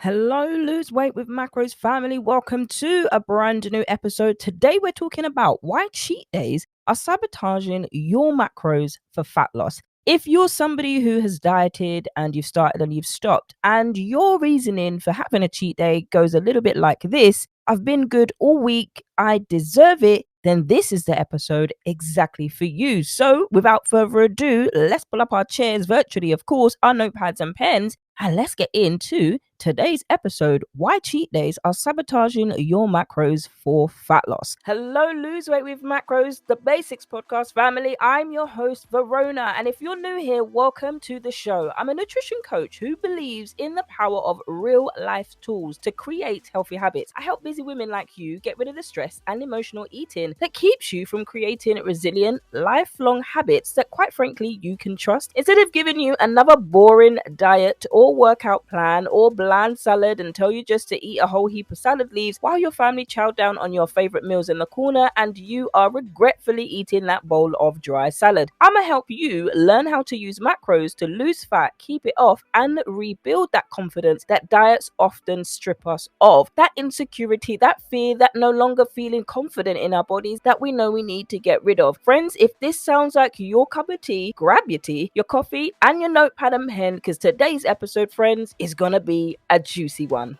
Hello, Lose Weight with Macros family. Welcome to a brand new episode. Today, we're talking about why cheat days are sabotaging your macros for fat loss. If you're somebody who has dieted and you've started and you've stopped, and your reasoning for having a cheat day goes a little bit like this: I've been good all week, I deserve it, then this is the episode exactly for you. So, without further ado, let's pull up our chairs virtually, of course, our notepads and pens, and let's get into today's episode: why cheat days are sabotaging your macros for fat loss. Hello, Lose Weight with Macros, the Basics podcast family. I'm your host, Verona, and if you're new here, welcome to the show. I'm a nutrition coach who believes in the power of real life tools to create healthy habits. I help busy women like you get rid of the stress and emotional eating that keeps you from creating resilient, lifelong habits that, quite frankly, you can trust. Instead of giving you another boring diet or workout plan or bland salad and tell you just to eat a whole heap of salad leaves while your family chow down on your favorite meals in the corner and you are regretfully eating that bowl of dry salad, I'm gonna help you learn how to use macros to lose fat, keep it off, and rebuild that confidence that diets often strip us of. That insecurity, that fear, that no longer feeling confident in our bodies that we know we need to get rid of. Friends, if this sounds like your cup of tea, grab your tea, your coffee, and your notepad and pen, because today's episode, friends, is gonna be a juicy one.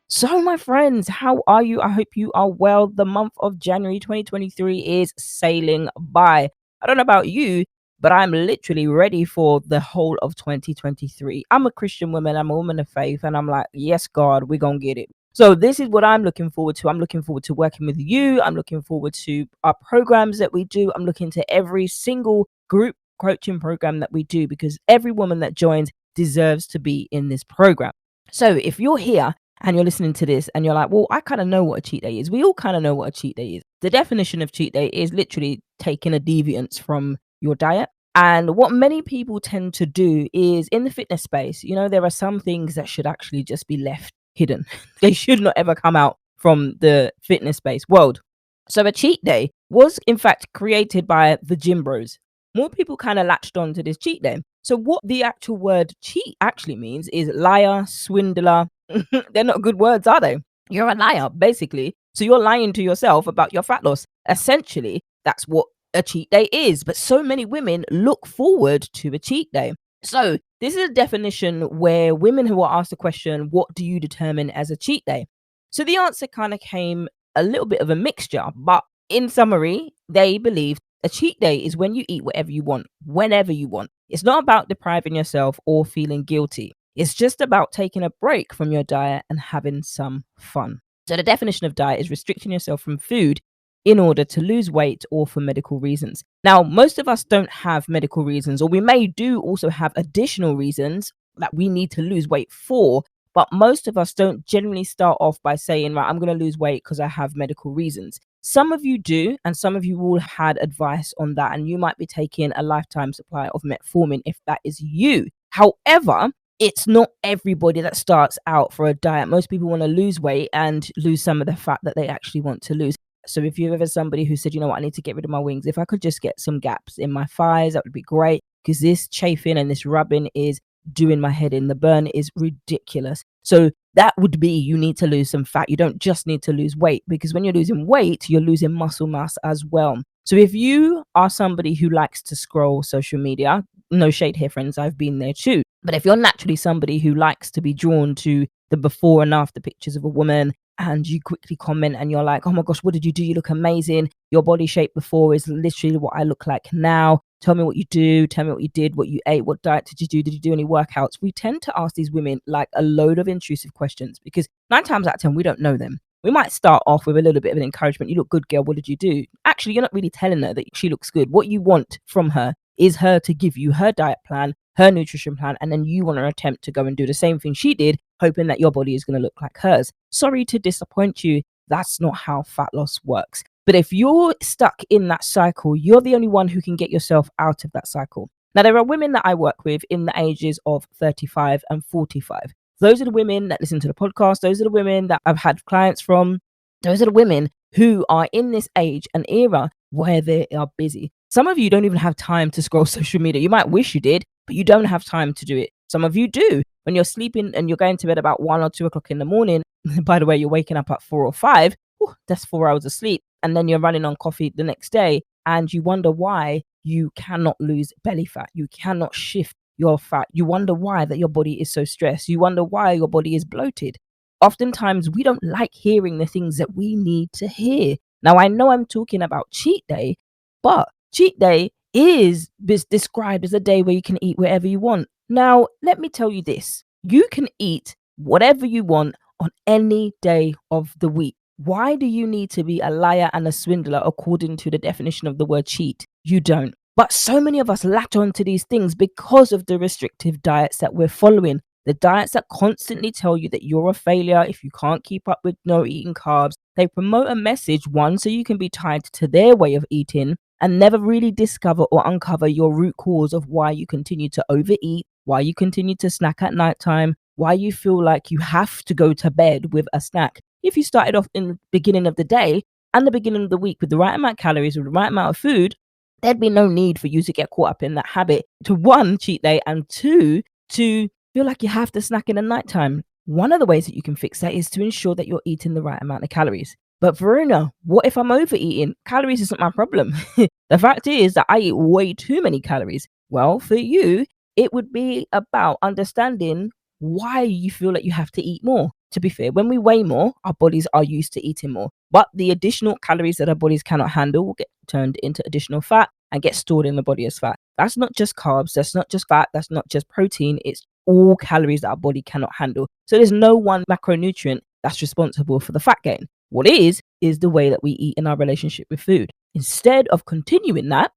So, my friends, how are you? I hope you are well. The month of January 2023 is sailing by. I don't know about you, but I'm literally ready for the whole of 2023. I'm a Christian woman, I'm a woman of faith, and I'm like, yes, God, we're going to get it. So this is what I'm looking forward to. I'm looking forward to working with you. I'm looking forward to our programs that we do. I'm looking to every single group coaching program that we do, because every woman that joins deserves to be in this program. So if you're here and you're listening to this and you're like, well, I kind of know what a cheat day is. We all kind of know what a cheat day is. The definition of cheat day is literally taking a deviance from your diet. And what many people tend to do is, in the fitness space, there are some things that should actually just be left hidden. They should not ever come out from the fitness space world. So a cheat day was in fact created by the gym bros. More people kind of latched on to this cheat day. So what the actual word cheat actually means is liar, swindler. They're not good words, are they? You're a liar, basically. So you're lying to yourself about your fat loss. Essentially, that's what a cheat day is. But so many women look forward to a cheat day. So this is a definition where women who are asked the question, what do you determine as a cheat day? So the answer kind of came a little bit of a mixture, but in summary, they believe a cheat day is when you eat whatever you want, whenever you want. It's not about depriving yourself or feeling guilty. It's just about taking a break from your diet and having some fun. So the definition of diet is restricting yourself from food in order to lose weight or for medical reasons. Now, most of us don't have medical reasons, or we may do also have additional reasons that we need to lose weight for, but most of us don't generally start off by saying, right, I'm going to lose weight because I have medical reasons. Some of you do, and some of you will have had advice on that, and you might be taking a lifetime supply of metformin if that is you. However, it's not everybody that starts out for a diet. Most people want to lose weight and lose some of the fat that they actually want to lose. So if you're ever somebody who said, you know what, I need to get rid of my wings, if I could just get some gaps in my thighs, that would be great, because this chafing and this rubbing is doing my head in. The burn is ridiculous. So that would be, you need to lose some fat. You don't just need to lose weight, because when you're losing weight, you're losing muscle mass as well. So if you are somebody who likes to scroll social media, no shade here, friends, I've been there too. But if you're naturally somebody who likes to be drawn to the before and after pictures of a woman, and you quickly comment and you're like, oh my gosh, what did you do? You look amazing. Your body shape before is literally what I look like now. Tell me what you do. Tell me what you did, what you ate, what diet did you do? Did you do any workouts? We tend to ask these women like a load of intrusive questions, because 9 times out of 10, we don't know them. We might start off with a little bit of an encouragement. You look good, girl. What did you do? Actually, you're not really telling her that she looks good. What you want from her is her to give you her diet plan, her nutrition plan, and then you want to attempt to go and do the same thing she did, hoping that your body is going to look like hers. Sorry to disappoint you. That's not how fat loss works. But if you're stuck in that cycle, you're the only one who can get yourself out of that cycle. Now, there are women that I work with in the ages of 35 and 45. Those are the women that listen to the podcast. Those are the women that I've had clients from. Those are the women who are in this age and era where they are busy. Some of you don't even have time to scroll social media. You might wish you did, but you don't have time to do it. Some of you do. When you're sleeping and you're going to bed about 1 or 2 o'clock in the morning, by the way, you're waking up at 4 or 5, that's 4 hours of sleep. And then you're running on coffee the next day and you wonder why you cannot lose belly fat. You cannot shift your fat. You wonder why that your body is so stressed. You wonder why your body is bloated. Oftentimes, we don't like hearing the things that we need to hear. Now, I know I'm talking about cheat day, but cheat day is described as a day where you can eat wherever you want. Now, let me tell you this. You can eat whatever you want on any day of the week. Why do you need to be a liar and a swindler according to the definition of the word cheat? You don't. But so many of us latch on to these things because of the restrictive diets that we're following. The diets that constantly tell you that you're a failure if you can't keep up with no eating carbs. They promote a message, one, so you can be tied to their way of eating and never really discover or uncover your root cause of why you continue to overeat, why you continue to snack at nighttime, why you feel like you have to go to bed with a snack. If you started off in the beginning of the day and the beginning of the week with the right amount of calories, with the right amount of food, there'd be no need for you to get caught up in that habit to, one, cheat day, and two, to feel like you have to snack in the nighttime. One of the ways that you can fix that is to ensure that you're eating the right amount of calories. But Verona, what if I'm overeating? Calories isn't my problem. The fact is that I eat way too many calories. Well, for you, it would be about understanding why you feel like you have to eat more. To be fair, when we weigh more, our bodies are used to eating more. But the additional calories that our bodies cannot handle will get turned into additional fat and get stored in the body as fat. That's not just carbs, that's not just fat, that's not just protein, it's all calories that our body cannot handle. So there's no one macronutrient that's responsible for the fat gain. What is the way that we eat in our relationship with food. Instead of continuing that,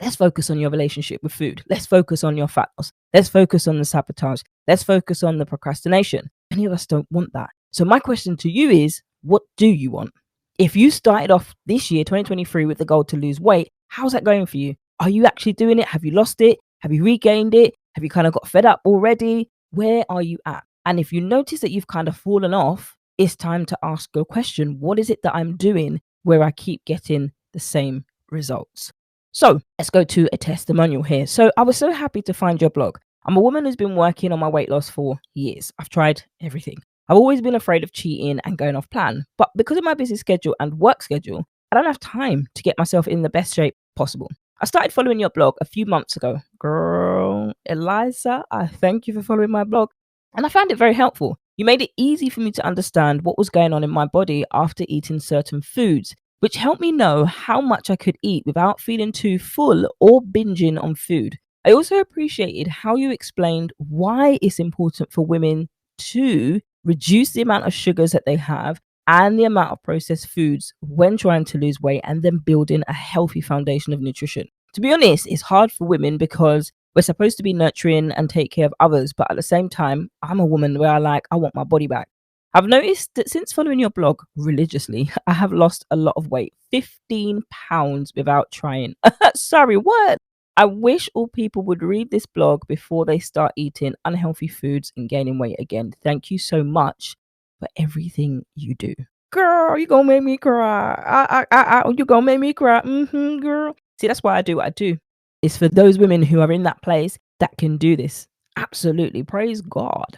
let's focus on your relationship with food. Let's focus on your fat loss. Let's focus on the sabotage. Let's focus on the procrastination. Many of us don't want that. So my question to you is, what do you want? If you started off this year, 2023, with the goal to lose weight, how's that going for you? Are you actually doing it? Have you lost it? Have you regained it? Have you kind of got fed up already? Where are you at? And if you notice that you've kind of fallen off, it's time to ask a question. What is it that I'm doing where I keep getting the same results? So let's go to a testimonial here. So I was so happy to find your blog. I'm a woman who's been working on my weight loss for years. I've tried everything. I've always been afraid of cheating and going off plan. But because of my busy schedule and work schedule, I don't have time to get myself in the best shape possible. I started following your blog a few months ago. Girl, Eliza, I thank you for following my blog. And I found it very helpful. You made it easy for me to understand what was going on in my body after eating certain foods, which helped me know how much I could eat without feeling too full or binging on food. I also appreciated how you explained why it's important for women to reduce the amount of sugars that they have and the amount of processed foods when trying to lose weight and then building a healthy foundation of nutrition. To be honest, it's hard for women because we're supposed to be nurturing and take care of others, but at the same time, I'm a woman where I want my body back. I've noticed that since following your blog religiously, I have lost a lot of weight, 15 pounds without trying. Sorry, what? I wish all people would read this blog before they start eating unhealthy foods and gaining weight again. Thank you so much for everything you do. Girl, you gonna make me cry. You gonna make me cry. Girl. See, that's why I do what I do. It's for those women who are in that place that can do this. Absolutely. Praise God.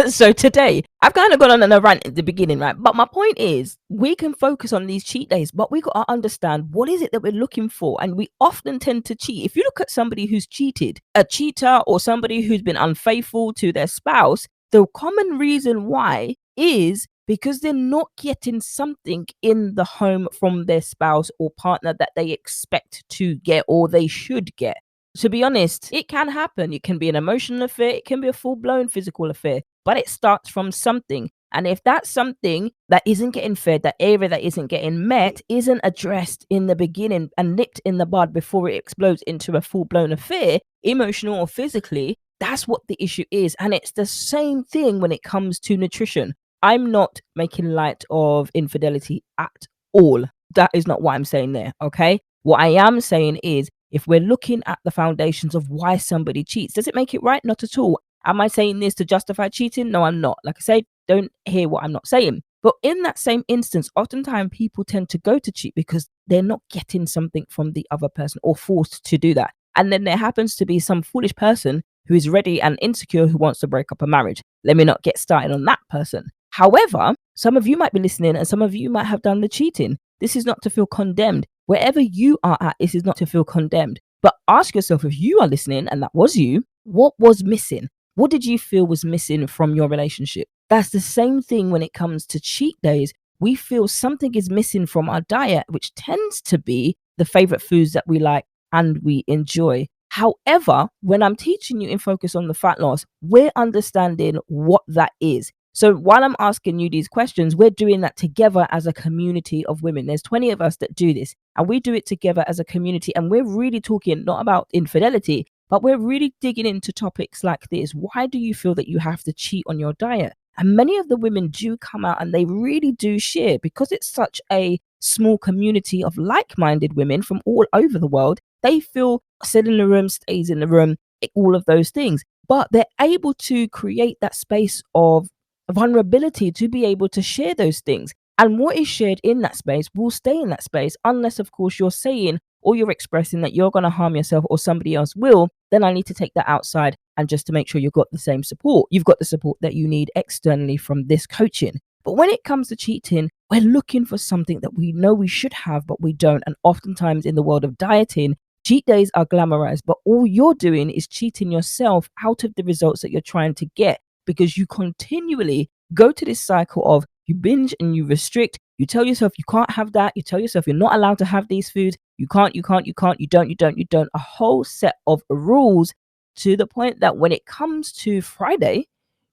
So today, I've kind of gone on a rant at the beginning, right? But my point is, we can focus on these cheat days, but we got to understand what is it that we're looking for. And we often tend to cheat. If you look at somebody who's cheated, a cheater or somebody who's been unfaithful to their spouse, the common reason why is because they're not getting something in the home from their spouse or partner that they expect to get or they should get. To be honest, it can happen. It can be an emotional affair. It can be a full-blown physical affair, but it starts from something. And if that's something that isn't getting fed, that area that isn't getting met, isn't addressed in the beginning and nipped in the bud before it explodes into a full-blown affair, emotional or physically, that's what the issue is. And it's the same thing when it comes to nutrition. I'm not making light of infidelity at all. That is not what I'm saying there, okay? What I am saying is, if we're looking at the foundations of why somebody cheats, does it make it right? Not at all. Am I saying this to justify cheating? No, I'm not. Like I say, don't hear what I'm not saying. But in that same instance, oftentimes people tend to go to cheat because they're not getting something from the other person or forced to do that. And then there happens to be some foolish person who is ready and insecure who wants to break up a marriage. Let me not get started on that person. However, some of you might be listening and some of you might have done the cheating. This is not to feel condemned. Wherever you are at, this is not to feel condemned. But ask yourself, if you are listening and that was you, what was missing? What did you feel was missing from your relationship? That's the same thing when it comes to cheat days. We feel something is missing from our diet, which tends to be the favorite foods that we like and we enjoy. However, when I'm teaching you in Focus on the Fat Loss, we're understanding what that is. So while I'm asking you these questions, we're doing that together as a community of women. There's 20 of us that do this, and we do it together as a community. And we're really talking not about infidelity, but we're really digging into topics like this. Why do you feel that you have to cheat on your diet? And many of the women do come out and they really do share, because it's such a small community of like-minded women from all over the world. They feel sit in the room, stays in the room, all of those things. But they're able to create that space of vulnerability to be able to share those things. And what is shared in that space will stay in that space, unless, of course, you're saying or you're expressing that you're going to harm yourself or somebody else will. Then I need to take that outside, and just to make sure you've got the same support. You've got the support that you need externally from this coaching. But when it comes to cheating, we're looking for something that we know we should have, but we don't. And oftentimes in the world of dieting, cheat days are glamorized, but all you're doing is cheating yourself out of the results that you're trying to get, because you continually go to this cycle of you binge and you restrict. You tell yourself you can't have that. You tell yourself you're not allowed to have these foods. You can't, you don't. A whole set of rules, to the point that when it comes to Friday,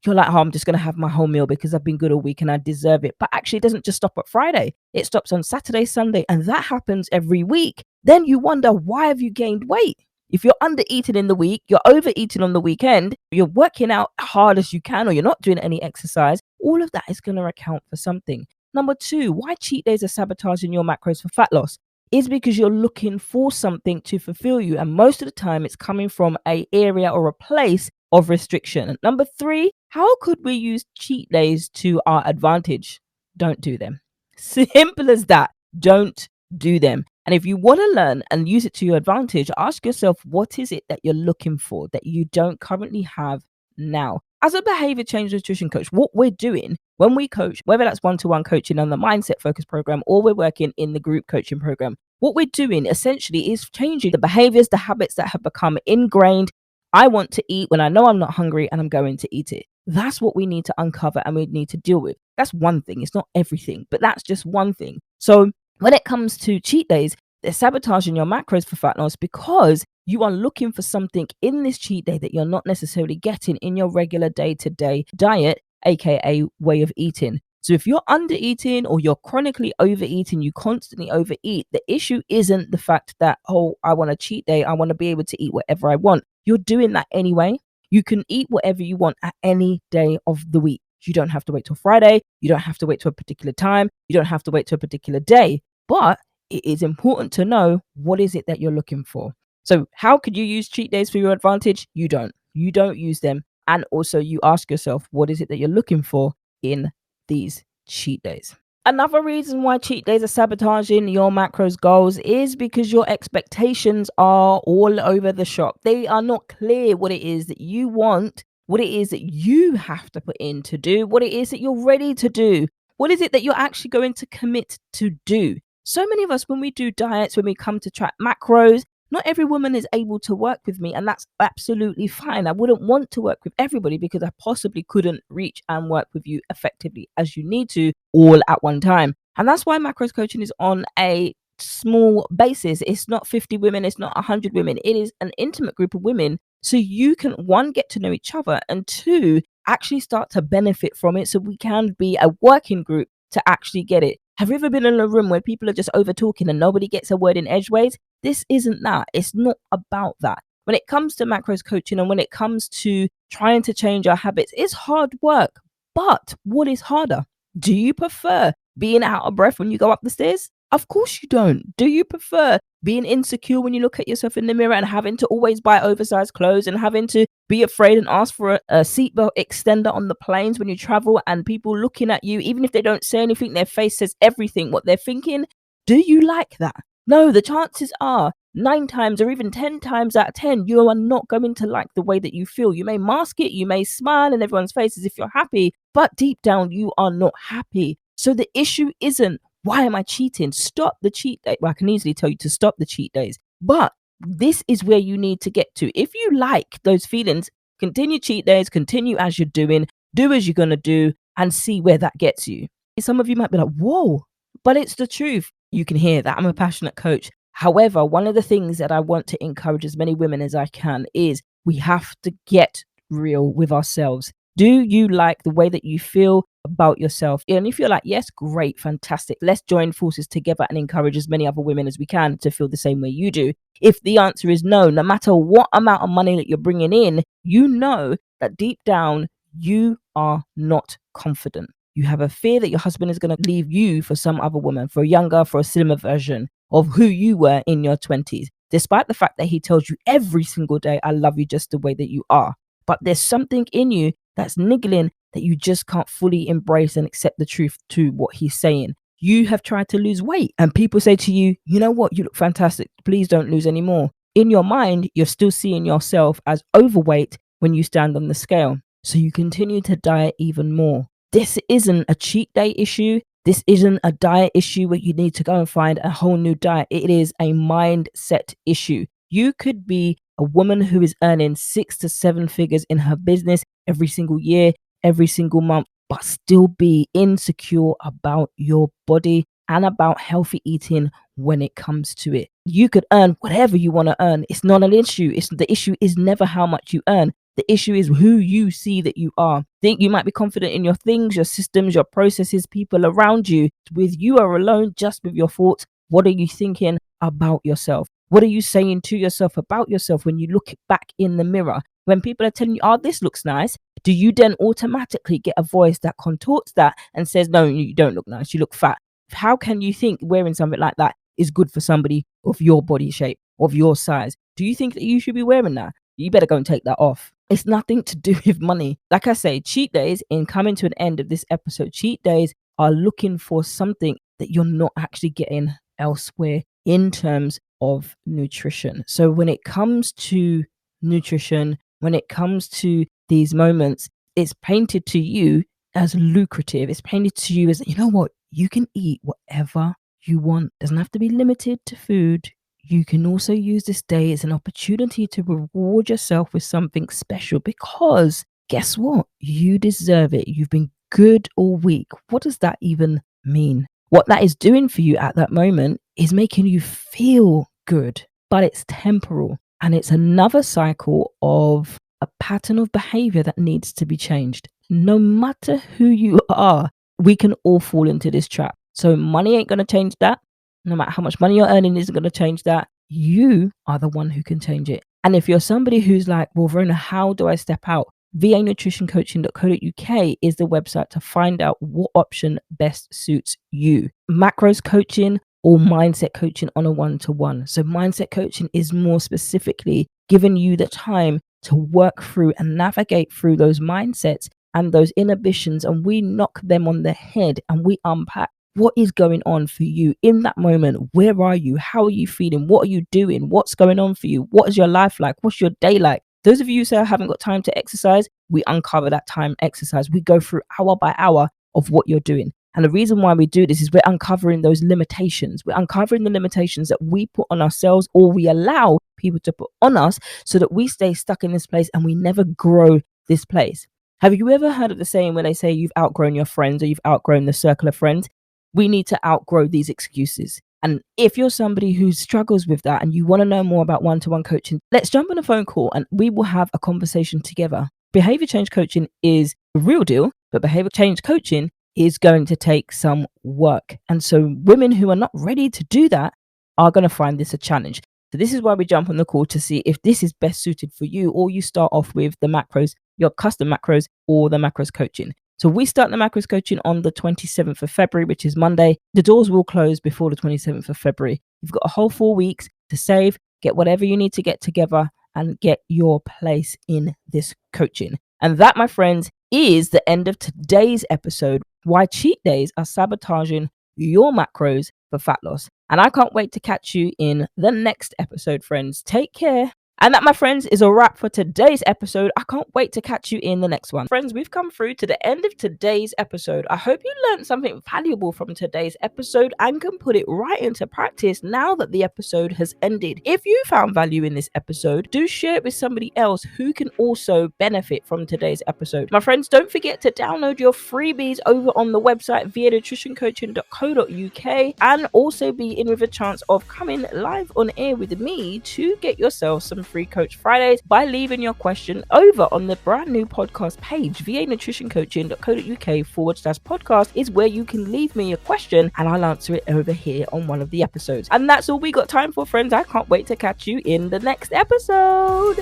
you're like, oh, I'm just going to have my whole meal because I've been good all week and I deserve it. But actually, it doesn't just stop at Friday. It stops on Saturday, Sunday, and that happens every week. Then you wonder, why have you gained weight? If you're under eating in the week, you're overeating on the weekend, you're working out hard as you can, or you're not doing any exercise, all of that is going to account for something. Number two, why cheat days are sabotaging your macros for fat loss is because you're looking for something to fulfill you. And most of the time it's coming from an area or a place of restriction. And number three, how could we use cheat days to our advantage? Don't do them. Simple as that. Don't do them. And if you want to learn and use it to your advantage, ask yourself, what is it that you're looking for that you don't currently have now? As a behavior change nutrition coach, what we're doing when we coach, whether that's one-to-one coaching on the mindset focus program or we're working in the group coaching program, what we're doing essentially is changing the behaviors, the habits that have become ingrained. I want to eat when I know I'm not hungry, and I'm going to eat it. That's what we need to uncover and we need to deal with. That's one thing. It's not everything, but that's just one thing. So when it comes to cheat days, they're sabotaging your macros for fat loss because you are looking for something in this cheat day that you're not necessarily getting in your regular day-to-day diet, aka way of eating. So if you're under eating or you're chronically overeating, you constantly overeat, the issue isn't the fact that, oh, I want a cheat day, I want to be able to eat whatever I want. You're doing that anyway. You can eat whatever you want at any day of the week. You don't have to wait till Friday. You don't have to wait to a particular time. You don't have to wait to a particular day. But it is important to know, what is it that you're looking for. So how could you use cheat days for your advantage? You don't use them. And also you ask yourself, what is it that you're looking for in these cheat days? Another reason why cheat days are sabotaging your macros goals is because your expectations are all over the shop. They are not clear what it is that you want, what it is that you have to put in to do, what it is that you're ready to do. What is it that you're actually going to commit to do? So many of us, when we do diets, when we come to track macros, not every woman is able to work with me, and that's absolutely fine. I wouldn't want to work with everybody because I possibly couldn't reach and work with you effectively as you need to all at one time. And that's why macros coaching is on a small basis. It's not 50 women, it's not 100 women. It is an intimate group of women. So you can, one, get to know each other, and two, actually start to benefit from it, so we can be a working group to actually get it. Have you ever been in a room where people are just over talking and nobody gets a word in edgeways? This isn't that. It's not about that. When it comes to macros coaching and when it comes to trying to change our habits, it's hard work. But what is harder? Do you prefer being out of breath when you go up the stairs? Of course you don't. Do you prefer being insecure when you look at yourself in the mirror and having to always buy oversized clothes and having to be afraid and ask for a seatbelt extender on the planes when you travel and people looking at you, even if they don't say anything, their face says everything what they're thinking? Do you like that? No, the chances are 9 times or even 10 times out of 10, you are not going to like the way that you feel. You may mask it, you may smile in everyone's face as if you're happy, but deep down, you are not happy. So the issue isn't, why am I cheating? Stop the cheat day. Well, I can easily tell you to stop the cheat days, but this is where you need to get to. If you like those feelings, continue cheat days, continue as you're doing, do as you're going to do, and see where that gets you. Some of you might be like, whoa, but it's the truth. You can hear that I'm a passionate coach. However, one of the things that I want to encourage as many women as I can is we have to get real with ourselves. Do you like the way that you feel about yourself? And if you're like, yes, great, fantastic, let's join forces together and encourage as many other women as we can to feel the same way you do. If the answer is no, no matter what amount of money that you're bringing in, you know that deep down, you are not confident. You have a fear that your husband is going to leave you for some other woman, for a younger, for a slimmer version of who you were in your 20s, despite the fact that he tells you every single day, I love you just the way that you are. But there's something in you that's niggling that you just can't fully embrace and accept the truth to what he's saying. You have tried to lose weight and people say to you, you know what, you look fantastic, please don't lose any more. In your mind, you're still seeing yourself as overweight when you stand on the scale. So you continue to diet even more. This isn't a cheat day issue. This isn't a diet issue where you need to go and find a whole new diet. It is a mindset issue. You could be a woman who is earning 6 to 7 figures in her business every single year, every single month, but still be insecure about your body and about healthy eating when it comes to it. You could earn whatever you want to earn. It's not an issue. The issue is never how much you earn. The issue is who you see that you are. Think you might be confident in your things, your systems, your processes, people around you. With you are alone, just with your thoughts. What are you thinking about yourself? What are you saying to yourself about yourself when you look back in the mirror? When people are telling you, oh, this looks nice, do you then automatically get a voice that contorts that and says, no, you don't look nice, you look fat? How can you think wearing something like that is good for somebody of your body shape, of your size? Do you think that you should be wearing that? You better go and take that off. It's nothing to do with money. Like I say, cheat days, in coming to an end of this episode, cheat days are looking for something that you're not actually getting elsewhere in terms of nutrition. So when it comes to nutrition, when it comes to these moments, it's painted to you as lucrative. It's painted to you as, you know what, you can eat whatever you want. It doesn't have to be limited to food. You can also use this day as an opportunity to reward yourself with something special, because guess what? You deserve it. You've been good all week. What does that even mean? What that is doing for you at that moment is making you feel good, but it's temporal. And it's another cycle of a pattern of behavior that needs to be changed. No matter who you are, we can all fall into this trap. So money ain't going to change that. No matter how much money you're earning isn't going to change that. You are the one who can change it. And if you're somebody who's like, well, Verona, how do I step out? vanutritioncoaching.co.uk is the website to find out what option best suits you. Macros coaching or mindset coaching on a one-to-one. So mindset coaching is more specifically giving you the time to work through and navigate through those mindsets and those inhibitions, and we knock them on the head and we unpack what is going on for you in that moment. Where are you? How are you feeling? What are you doing? What's going on for you? What is your life like? What's your day like? Those of you who say I haven't got time to exercise, we uncover that time exercise. We go through hour by hour of what you're doing. And the reason why we do this is we're uncovering those limitations. We're uncovering the limitations that we put on ourselves or we allow people to put on us, so that we stay stuck in this place and we never grow this place. Have you ever heard of the saying where they say you've outgrown your friends or you've outgrown the circle of friends? We need to outgrow these excuses. And if you're somebody who struggles with that and you want to know more about one-to-one coaching, let's jump on a phone call and we will have a conversation together. Behavior change coaching is the real deal, but behavior change coaching is going to take some work. And so women who are not ready to do that are going to find this a challenge. So this is why we jump on the call, to see if this is best suited for you, or you start off with the macros, your custom macros, or the macros coaching. So we start the macros coaching on the 27th of February, which is Monday. The doors will close before the 27th of February. You've got a whole 4 weeks to save, get whatever you need to get together, and get your place in this coaching. And that, my friends, is the end of today's episode. Why cheat days are sabotaging your macros for fat loss. And I can't wait to catch you in the next episode, friends. Take care. And that, my friends, is a wrap for today's episode. I can't wait to catch you in the next one. Friends, we've come through to the end of today's episode. I hope you learned something valuable from today's episode and can put it right into practice now that the episode has ended. If you found value in this episode, do share it with somebody else who can also benefit from today's episode. My friends, don't forget to download your freebies over on the website vianutritioncoaching.co.uk and also be in with a chance of coming live on air with me to get yourself some free Coach Fridays by leaving your question over on the brand new podcast page. vianutritioncoaching.co.uk/podcast is where you can leave me a question and I'll answer it over here on one of the episodes. And that's all we got time for, friends. I can't wait to catch you in the next episode.